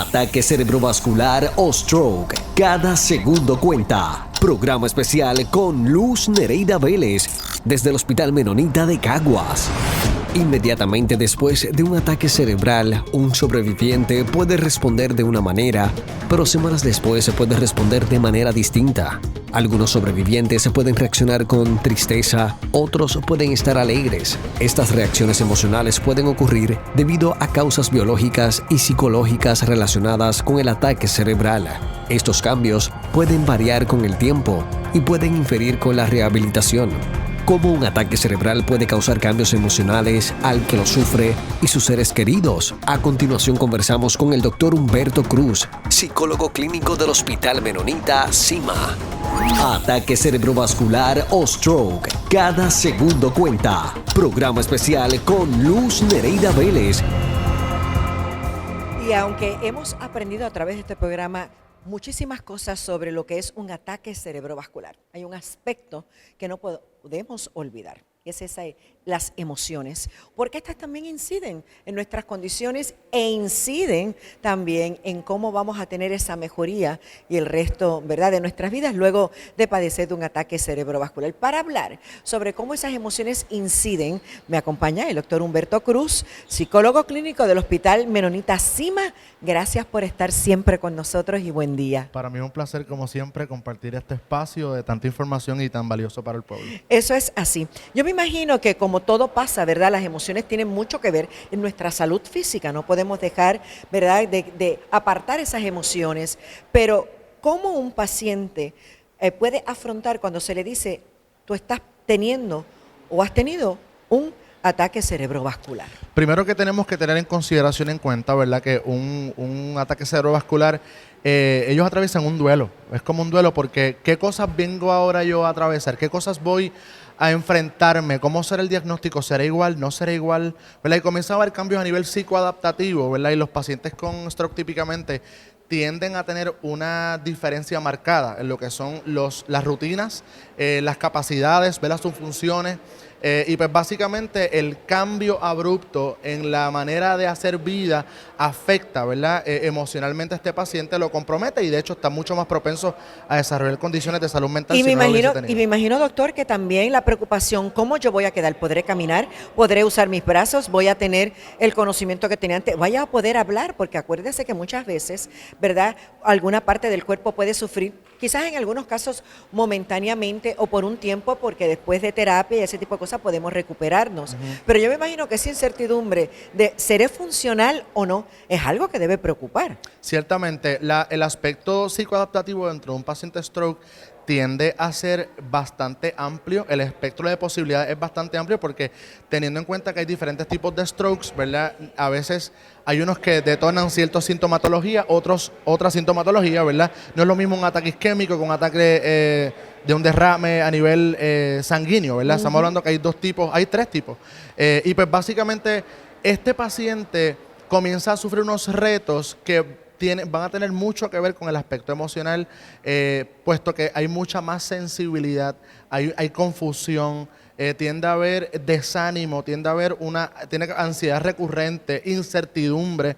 Ataque cerebrovascular o stroke. Cada segundo cuenta. Programa especial con Luz Nereida Vélez desde el Hospital Menonita de Caguas. Inmediatamente después de un ataque cerebral, un sobreviviente puede responder de una manera, pero semanas después se puede responder de manera distinta. Algunos sobrevivientes pueden reaccionar con tristeza, otros pueden estar alegres. Estas reacciones emocionales pueden ocurrir debido a causas biológicas y psicológicas relacionadas con el ataque cerebral. Estos cambios pueden variar con el tiempo y pueden inferir con la rehabilitación. Cómo un ataque cerebral puede causar cambios emocionales al que lo sufre y sus seres queridos. A continuación conversamos con el Dr. Humberto Cruz, psicólogo clínico del Hospital Menonita CIMA. Ataque cerebrovascular o stroke. Cada segundo cuenta. Programa especial con Luz Nereida Vélez. Y aunque hemos aprendido a través de este programa muchísimas cosas sobre lo que es un ataque cerebrovascular, hay un aspecto que no podemos olvidar, y es las emociones, porque estas también inciden en nuestras condiciones e inciden también en cómo vamos a tener esa mejoría y el resto, ¿verdad?, de nuestras vidas luego de padecer de un ataque cerebrovascular. Para hablar sobre cómo esas emociones inciden, me acompaña el doctor Humberto Cruz, psicólogo clínico del Hospital Menonita CIMA. Gracias por estar siempre con nosotros y buen día. Para mí es un placer, como siempre, compartir este espacio de tanta información y tan valioso para el pueblo. Eso es así. Yo me imagino que como todo pasa, ¿verdad? Las emociones tienen mucho que ver en nuestra salud física. No podemos dejar, ¿verdad?, de apartar esas emociones. Pero ¿cómo un paciente puede afrontar cuando se le dice, tú estás teniendo o has tenido un ataque cerebrovascular? Primero que tenemos que tener en consideración, en cuenta, ¿verdad?, que un ataque cerebrovascular, ellos atraviesan un duelo. Es como un duelo porque ¿qué cosas vengo ahora yo a atravesar? ¿Qué cosas voy a enfrentarme? ¿Cómo será el diagnóstico? ¿Será igual? ¿No será igual? ¿Verdad? Y comienza a haber cambios a nivel psicoadaptativo, ¿verdad? Y los pacientes con stroke típicamente tienden a tener una diferencia marcada en lo que son las rutinas, las capacidades, ¿verdad?, sus funciones. Y pues básicamente el cambio abrupto en la manera de hacer vida afecta, ¿verdad?, emocionalmente a este paciente, lo compromete y de hecho está mucho más propenso a desarrollar condiciones de salud mental. Y me imagino, doctor, que también la preocupación, ¿cómo yo voy a quedar? ¿Podré caminar? ¿Podré usar mis brazos? ¿Voy a tener el conocimiento que tenía antes? ¿Voy a poder hablar? Porque acuérdese que muchas veces, ¿verdad?, alguna parte del cuerpo puede sufrir, quizás en algunos casos momentáneamente o por un tiempo, porque después de terapia y ese tipo de cosas podemos recuperarnos. Pero yo me imagino que esa incertidumbre de ¿seré funcional o no? Es algo que debe preocupar. Ciertamente, el aspecto psicoadaptativo dentro de un paciente stroke tiende a ser bastante amplio, el espectro de posibilidades es bastante amplio porque teniendo en cuenta que hay diferentes tipos de strokes, ¿verdad? A veces hay unos que detonan cierta sintomatología, otros otra sintomatología, ¿verdad? No es lo mismo un ataque isquémico que un ataque de un derrame a nivel sanguíneo, ¿verdad? Estamos hablando que hay tres tipos. Y pues básicamente este paciente comienza a sufrir unos retos que van a tener mucho que ver con el aspecto emocional, puesto que hay mucha más sensibilidad, hay confusión, tiende a haber desánimo, tiene ansiedad recurrente, incertidumbre,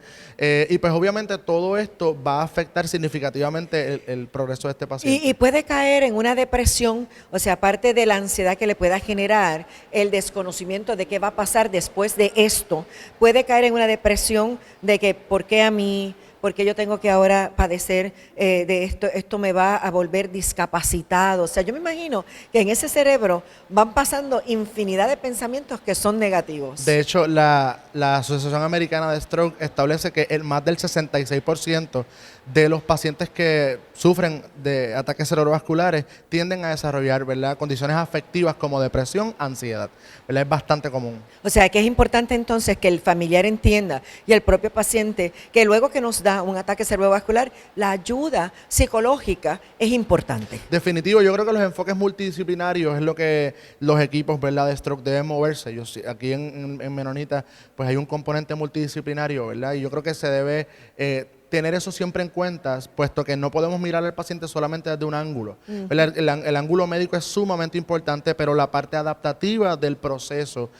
y pues obviamente todo esto va a afectar significativamente el progreso de este paciente. Y puede caer en una depresión, o sea, aparte de la ansiedad que le pueda generar, el desconocimiento de qué va a pasar después de esto, puede caer en una depresión de que ¿por qué a mí? Porque yo tengo que ahora padecer de esto me va a volver discapacitado. O sea, yo me imagino que en ese cerebro van pasando infinidad de pensamientos que son negativos. De hecho, la Asociación Americana de Stroke establece que más del 66% de los pacientes que sufren de ataques cerebrovasculares tienden a desarrollar, ¿verdad?, condiciones afectivas como depresión, ansiedad, ¿verdad? Es bastante común. O sea, que es importante entonces que el familiar entienda y el propio paciente que luego que nos da un ataque cerebrovascular, la ayuda psicológica es importante. Definitivo, yo creo que los enfoques multidisciplinarios es lo que los equipos, ¿verdad?, de stroke deben moverse. Aquí en Menonita pues hay un componente multidisciplinario, ¿verdad? Y yo creo que se debe tener eso siempre en cuenta, puesto que no podemos mirar al paciente solamente desde un ángulo. El ángulo médico es sumamente importante, pero la parte adaptativa del proceso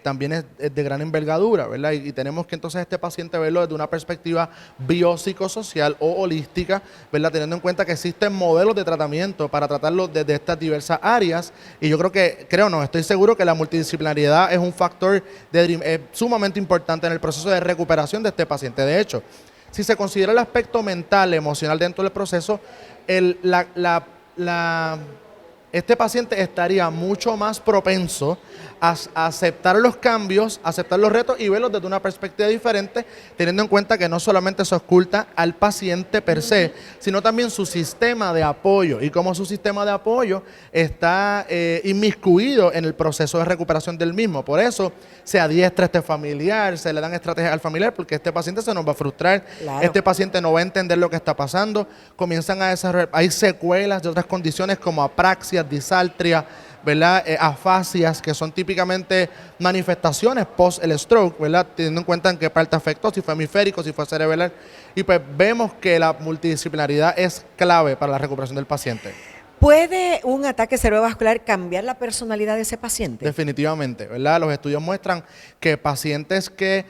también es de gran envergadura, ¿verdad? Y tenemos que entonces este paciente verlo desde una perspectiva biopsicosocial o holística, ¿verdad? Teniendo en cuenta que existen modelos de tratamiento para tratarlo desde estas diversas áreas, y yo estoy seguro que la multidisciplinariedad es un factor sumamente importante en el proceso de recuperación de este paciente. De hecho, si se considera el aspecto mental, emocional dentro del proceso, este paciente estaría mucho más propenso a aceptar los cambios, aceptar los retos y verlos desde una perspectiva diferente, teniendo en cuenta que no solamente se oculta al paciente per se, sino también su sistema de apoyo, y cómo su sistema de apoyo está inmiscuido en el proceso de recuperación del mismo. Por eso se adiestra este familiar, se le dan estrategias al familiar, porque este paciente se nos va a frustrar, claro. Este paciente no va a entender lo que está pasando, comienzan a desarrollar, hay secuelas de otras condiciones como apraxias, disaltria, ¿verdad? Afasias, que son típicamente manifestaciones post el stroke, ¿verdad? Teniendo en cuenta en qué parte afectó, si fue hemisférico, si fue cerebral, y pues vemos que la multidisciplinaridad es clave para la recuperación del paciente. ¿Puede un ataque cerebrovascular cambiar la personalidad de ese paciente? Definitivamente, ¿verdad? Los estudios muestran que pacientes que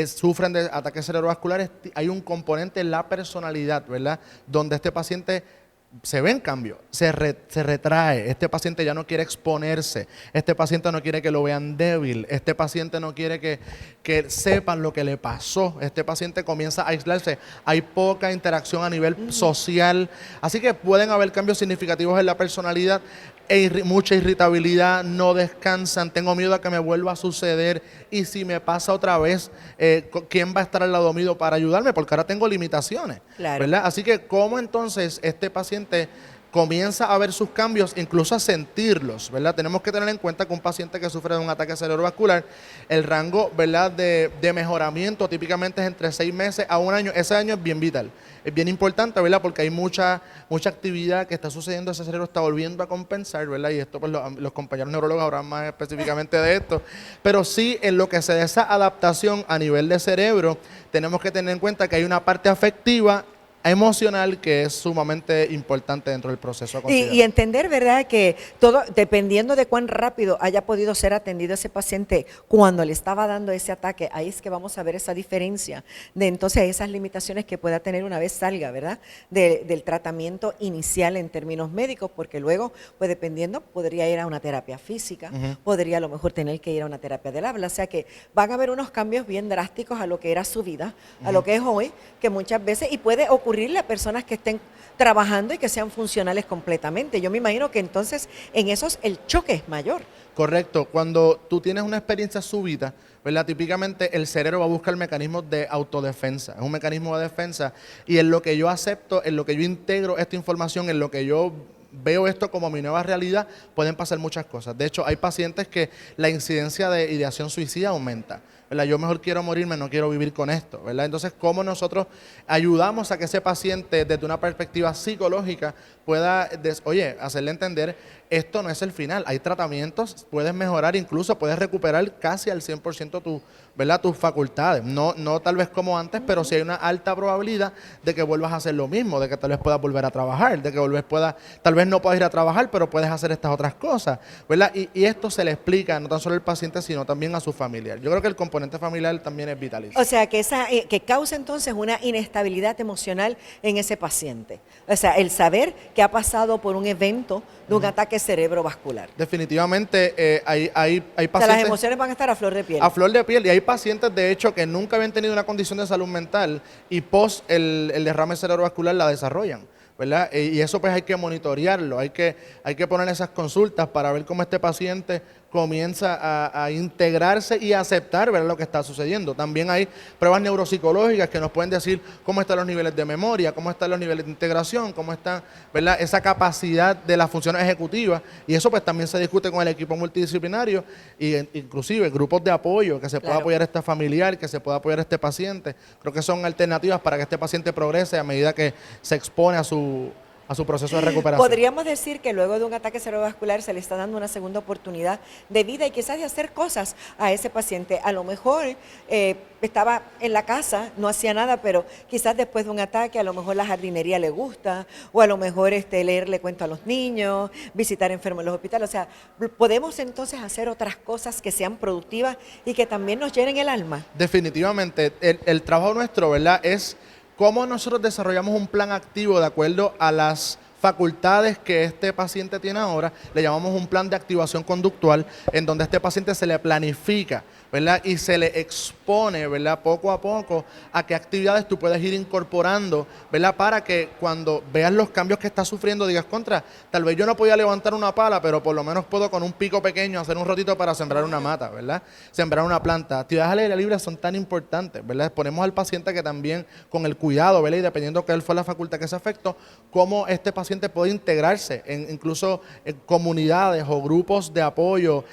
sufren de ataques cerebrovasculares, hay un componente en la personalidad, ¿verdad? Donde este paciente se ve en cambio, se retrae, este paciente ya no quiere exponerse, este paciente no quiere que lo vean débil, este paciente no quiere que sepan lo que le pasó, este paciente comienza a aislarse, hay poca interacción a nivel social, así que pueden haber cambios significativos en la personalidad, mucha irritabilidad, no descansan, tengo miedo a que me vuelva a suceder, y si me pasa otra vez, ¿quién va a estar al lado mío para ayudarme? Porque ahora tengo limitaciones, claro. ¿verdad? Así que, ¿cómo entonces este paciente comienza a ver sus cambios, incluso a sentirlos, ¿verdad? Tenemos que tener en cuenta que un paciente que sufre de un ataque cerebrovascular, el rango, ¿verdad?, de mejoramiento típicamente es entre 6 meses a 1 año. Ese año es bien vital, es bien importante, ¿verdad?, porque hay mucha actividad que está sucediendo, ese cerebro está volviendo a compensar, ¿verdad? Y esto pues los compañeros neurólogos hablarán más específicamente de esto, pero sí, en lo que se da esa adaptación a nivel de cerebro, tenemos que tener en cuenta que hay una parte afectiva, emocional, que es sumamente importante dentro del proceso a considerar. Y entender, ¿verdad?, que todo, dependiendo de cuán rápido haya podido ser atendido ese paciente cuando le estaba dando ese ataque, ahí es que vamos a ver esa diferencia de entonces esas limitaciones que pueda tener una vez salga, ¿verdad?, del tratamiento inicial en términos médicos, porque luego, pues dependiendo, podría ir a una terapia física, podría a lo mejor tener que ir a una terapia del habla, o sea que van a haber unos cambios bien drásticos a lo que era su vida, a lo que es hoy, que muchas veces, y puede ocurrirle a personas que estén trabajando y que sean funcionales completamente. Yo me imagino que entonces en esos el choque es mayor. Correcto. Cuando tú tienes una experiencia súbita, ¿verdad?, típicamente el cerebro va a buscar mecanismos de autodefensa. Es un mecanismo de defensa, y en lo que yo acepto, en lo que yo integro esta información, en lo que yo veo esto como mi nueva realidad, pueden pasar muchas cosas. De hecho, hay pacientes que la incidencia de ideación suicida aumenta, ¿verdad? Yo mejor quiero morirme, no quiero vivir con esto, ¿verdad? Entonces, ¿cómo nosotros ayudamos a que ese paciente, desde una perspectiva psicológica, pueda, hacerle entender, esto no es el final, hay tratamientos, puedes mejorar, incluso puedes recuperar casi al 100% ¿verdad?, tus facultades, no tal vez como antes, pero sí hay una alta probabilidad de que vuelvas a hacer lo mismo, de que tal vez puedas volver a trabajar, de que tal vez no puedas ir a trabajar, pero puedes hacer estas otras cosas, ¿verdad? Y esto se le explica no tan solo al paciente, sino también a su familiar. Yo creo que el componente familiar también es vitalísimo. O sea, que causa entonces una inestabilidad emocional en ese paciente. O sea, el saber que ha pasado por un evento de un ataque cerebrovascular. Definitivamente hay pacientes... O sea, las emociones van a estar a flor de piel. A flor de piel, y hay pacientes, de hecho, que nunca habían tenido una condición de salud mental y post el derrame cerebrovascular la desarrollan, ¿verdad? Y eso pues hay que monitorearlo, hay que poner esas consultas para ver cómo este paciente comienza a integrarse y a aceptar, ¿verdad?, lo que está sucediendo. También hay pruebas neuropsicológicas que nos pueden decir cómo están los niveles de memoria, cómo están los niveles de integración, cómo está, ¿verdad?, esa capacidad de las funciones ejecutivas, y eso pues también se discute con el equipo multidisciplinario, y inclusive grupos de apoyo, que se pueda apoyar a este familiar, que se pueda apoyar a este paciente. Creo que son alternativas para que este paciente progrese a medida que se expone a su a su proceso de recuperación. Podríamos decir que luego de un ataque cerebrovascular se le está dando una segunda oportunidad de vida y quizás de hacer cosas a ese paciente. A lo mejor estaba en la casa, no hacía nada, pero quizás después de un ataque a lo mejor la jardinería le gusta, o a lo mejor leerle cuento a los niños, visitar enfermos en los hospitales. O sea, podemos entonces hacer otras cosas que sean productivas y que también nos llenen el alma. Definitivamente, el trabajo nuestro, ¿verdad?, es cómo nosotros desarrollamos un plan activo de acuerdo a las facultades que este paciente tiene ahora. Le llamamos un plan de activación conductual, en donde a este paciente se le planifica, ¿verdad?, y se le expone, ¿verdad?, poco a poco a qué actividades tú puedes ir incorporando, ¿verdad?, para que cuando veas los cambios que estás sufriendo digas, contra, tal vez yo no podía levantar una pala, pero por lo menos puedo con un pico pequeño hacer un rotito para sembrar una mata, ¿verdad?, sembrar una planta. Actividades al aire libre son tan importantes, ¿verdad? Ponemos al paciente que también con el cuidado, ¿verdad?, y dependiendo de cuál fue la facultad que se afectó, cómo este paciente puede integrarse incluso en comunidades o grupos de apoyo,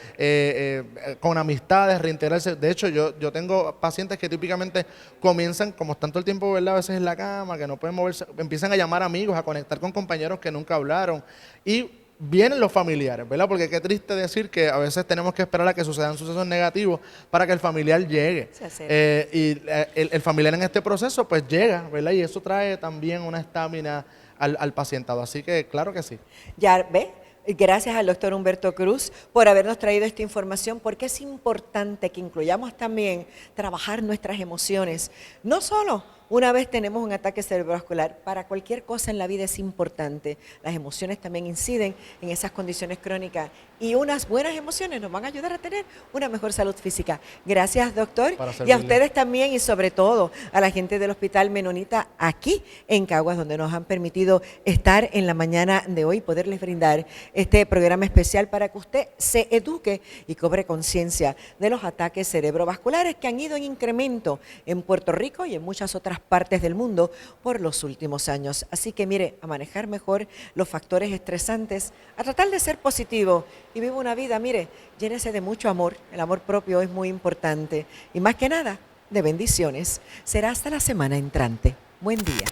con amistades, reintegrarse. De hecho, yo tengo pacientes que típicamente comienzan, como están todo el tiempo, ¿verdad?, a veces en la cama, que no pueden moverse, empiezan a llamar amigos, a conectar con compañeros que nunca hablaron, y vienen los familiares, ¿verdad? Porque qué triste decir que a veces tenemos que esperar a que sucedan sucesos negativos para que el familiar llegue. El familiar en este proceso pues llega, ¿verdad? Y eso trae también una estamina al pacientado. Así que claro que sí. Ya ve. Gracias al doctor Humberto Cruz por habernos traído esta información, porque es importante que incluyamos también trabajar nuestras emociones. No solo una vez tenemos un ataque cerebrovascular, para cualquier cosa en la vida es importante. Las emociones también inciden en esas condiciones crónicas y unas buenas emociones nos van a ayudar a tener una mejor salud física. Gracias, doctor. Y a ustedes también, y sobre todo a la gente del Hospital Menonita aquí en Caguas, donde nos han permitido estar en la mañana de hoy, poderles brindar este programa especial para que usted se eduque y cobre conciencia de los ataques cerebrovasculares que han ido en incremento en Puerto Rico y en muchas otras partes del mundo por los últimos años. Así que mire, a manejar mejor los factores estresantes, a tratar de ser positivo y viva una vida, mire, llénese de mucho amor. El amor propio es muy importante y más que nada, de bendiciones. Será hasta la semana entrante. Buen día.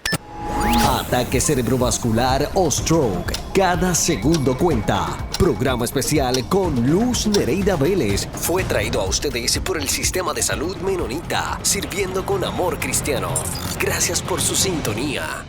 Ataque cerebrovascular o stroke. Cada segundo cuenta. Programa especial con Luz Nereida Vélez. Fue traído a ustedes por el Sistema de Salud Menonita, sirviendo con amor cristiano. Gracias por su sintonía.